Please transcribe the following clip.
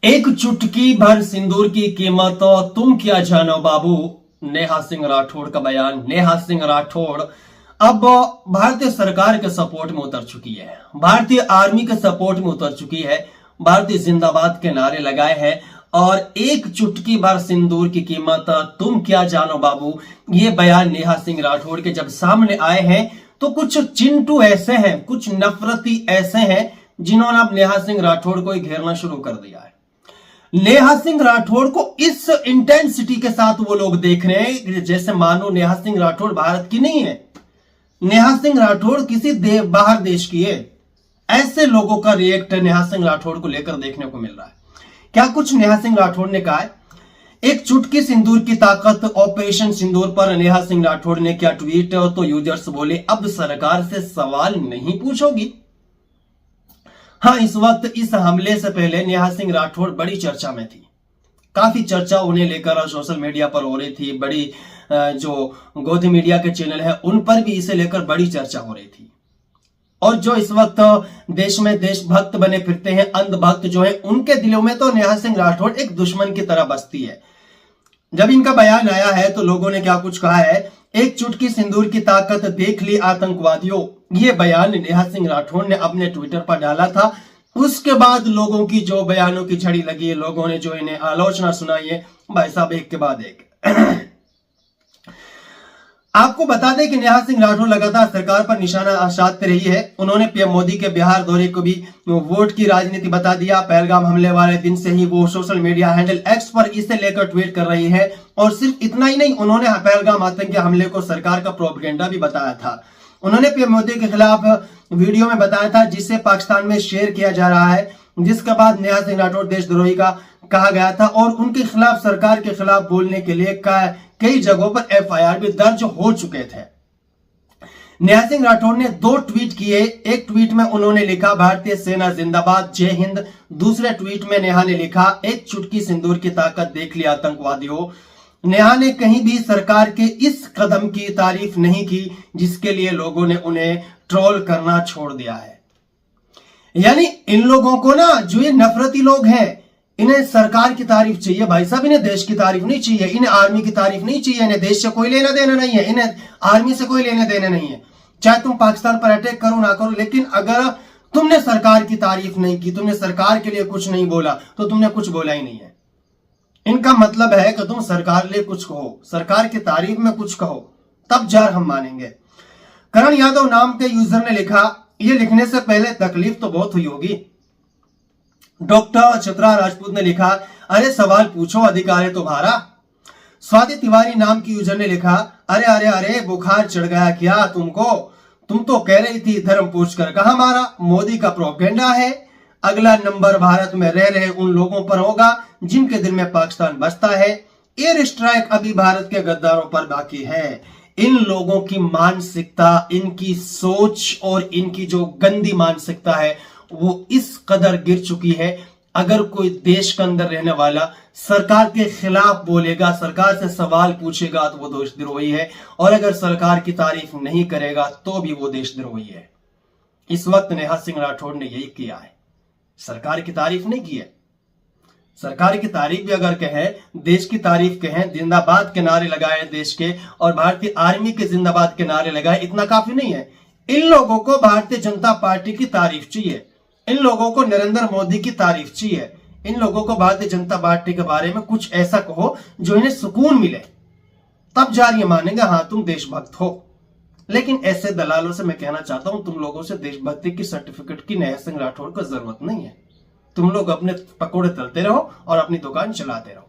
एक चुटकी भर सिंदूर की कीमत तुम क्या जानो बाबू। नेहा सिंह राठौड़ का बयान। नेहा सिंह राठौड़ अब भारतीय सरकार के सपोर्ट में उतर चुकी है, भारतीय आर्मी के सपोर्ट में उतर चुकी है, भारतीय जिंदाबाद के नारे लगाए हैं और एक चुटकी भर सिंदूर की कीमत तुम क्या जानो बाबू। ये बयान नेहा सिंह राठौड़ के जब सामने आए हैं तो कुछ चिंटू ऐसे हैं, कुछ नफरती ऐसे हैं जिन्होंने अब नेहा सिंह राठौड़ को घेरना शुरू कर दिया है। नेहा सिंह राठौड़ को इस इंटेंसिटी के साथ वो लोग देख रहे हैं जैसे मानो नेहा सिंह राठौड़ भारत की नहीं है, नेहा सिंह राठौड़ किसी बाहर देश की है। ऐसे लोगों का रिएक्ट नेहा सिंह राठौड़ को लेकर देखने को मिल रहा है। क्या कुछ नेहा सिंह राठौड़ ने कहा है। एक चुटकी सिंदूर की ताकत ऑपरेशन सिंदूर पर नेहा सिंह राठौड़ ने क्या ट्वीट, तो यूजर्स बोले अब सरकार से सवाल नहीं पूछोगी। हाँ, इस वक्त इस हमले से पहले नेहा सिंह राठौड़ बड़ी चर्चा में थी, काफी चर्चा उन्हें लेकर सोशल मीडिया पर हो रही थी। बड़ी जो गोदी मीडिया के चैनल है उन पर भी इसे लेकर बड़ी चर्चा हो रही थी। और जो इस वक्त देश में देशभक्त बने फिरते हैं, अंधभक्त जो है, उनके दिलों में तो नेहा सिंह राठौड़ एक दुश्मन की तरह बसती है। जब इनका बयान आया है तो लोगों ने क्या कुछ कहा है। एक चुटकी सिंदूर की ताकत देख ली आतंकवादियों, ये बयान नेहा सिंह राठौड़ ने अपने ट्विटर पर डाला था। उसके बाद लोगों की जो बयानों की झड़ी लगी है, लोगों ने जो इन्हें आलोचना सुनाई है, भाई साहब एक के बाद एक। आपको बता दें कि नेहा सिंह राठौड़ लगातार सरकार पर निशाना साधते रही है। उन्होंने पीएम मोदी के बिहार दौरे को भी वोट की राजनीति बता दिया। पहलगाम हमले वाले दिन से ही वो सोशल मीडिया हैंडल एक्स पर इसे लेकर ट्वीट कर रही है। और सिर्फ इतना ही नहीं, उन्होंने पहलगाम आतंकी हमले को सरकार का प्रोपेगेंडा भी बताया था। उन्होंने पीएम मोदी के खिलाफ वीडियो में बताया था जिसे पाकिस्तान में शेयर किया जा रहा है, जिसके बाद नेहा सिंह राठौड़ देशद्रोही का कहा गया था और उनके खिलाफ, सरकार के खिलाफ बोलने के लिए कई जगहों पर एफआईआर भी दर्ज हो चुके थे। नेहा सिंह राठौड़ ने 2 ट्वीट किए। एक ट्वीट में उन्होंने लिखा भारतीय सेना जिंदाबाद, जय हिंद। दूसरे ट्वीट में नेहा ने लिखा एक चुटकी सिंदूर की ताकत देख ली आतंकवादियों। नेहा ने कहीं भी सरकार के इस कदम की तारीफ नहीं की जिसके लिए लोगों ने उन्हें ट्रोल करना छोड़ दिया है। यानी इन लोगों को ना, जो ये नफरती लोग हैं, इन्हें सरकार की तारीफ चाहिए भाई साहब, इन्हें देश की तारीफ नहीं चाहिए, इन्हें आर्मी की तारीफ नहीं चाहिए, इन्हें देश से कोई लेना देना नहीं है, इन्हें आर्मी से कोई लेना देना नहीं है। चाहे तुम पाकिस्तान पर अटैक करो ना करो, लेकिन अगर तुमने सरकार की तारीफ नहीं की, तुमने सरकार के लिए कुछ नहीं बोला, तो तुमने कुछ बोला ही नहीं है। इनका मतलब है कि तुम सरकार लिए कुछ कहो, सरकार की तारीफ में कुछ कहो, तब जार हम मानेंगे। करण यादव नाम के यूजर ने लिखा, ये लिखने से पहले तकलीफ तो बहुत हुई होगी। डॉक्टर चित्रा राजपूत ने लिखा, अरे सवाल पूछो, अधिकार है तुम्हारा। स्वाति तिवारी नाम की यूजर ने लिखा, अरे अरे अरे बुखार चढ़ गया क्या तुमको, तुम तो कह रही थी धर्म पूछकर कहां मारा। मोदी का प्रोपेगेंडा है, अगला नंबर भारत में रह रहे उन लोगों पर होगा जिनके दिल में पाकिस्तान बसता है। एयर स्ट्राइक अभी भारत के गद्दारों पर बाकी है। इन लोगों की मानसिकता, इनकी सोच और इनकी जो गंदी मानसिकता है वो इस कदर गिर चुकी है। अगर कोई देश के अंदर रहने वाला सरकार के खिलाफ बोलेगा, सरकार से सवाल पूछेगा, तो वो देशद्रोही है, और अगर सरकार की तारीफ नहीं करेगा तो भी वो देशद्रोही है। इस वक्त नेहा सिंह राठौड़ ने यही किया है, सरकार की तारीफ नहीं की है। सरकार की तारीफ भी अगर कहें, देश की तारीफ कहें, जिंदाबाद के नारे लगाए देश के और भारतीय आर्मी के जिंदाबाद के नारे लगाए, इतना काफी नहीं है। इन लोगों को भारतीय जनता पार्टी की तारीफ चाहिए, इन लोगों को नरेंद्र मोदी की तारीफ चाहिए, इन लोगों को भारतीय जनता पार्टी के बारे में कुछ ऐसा कहो जो इन्हें सुकून मिले, तब जारी मानेंगे हाँ तुम देशभक्त हो। लेकिन ऐसे दलालों से मैं कहना चाहता हूं, तुम लोगों से देशभक्ति की सर्टिफिकेट की नेहा सिंह राठौड़ को जरूरत नहीं है। तुम लोग अपने पकोड़े तलते रहो और अपनी दुकान चलाते रहो।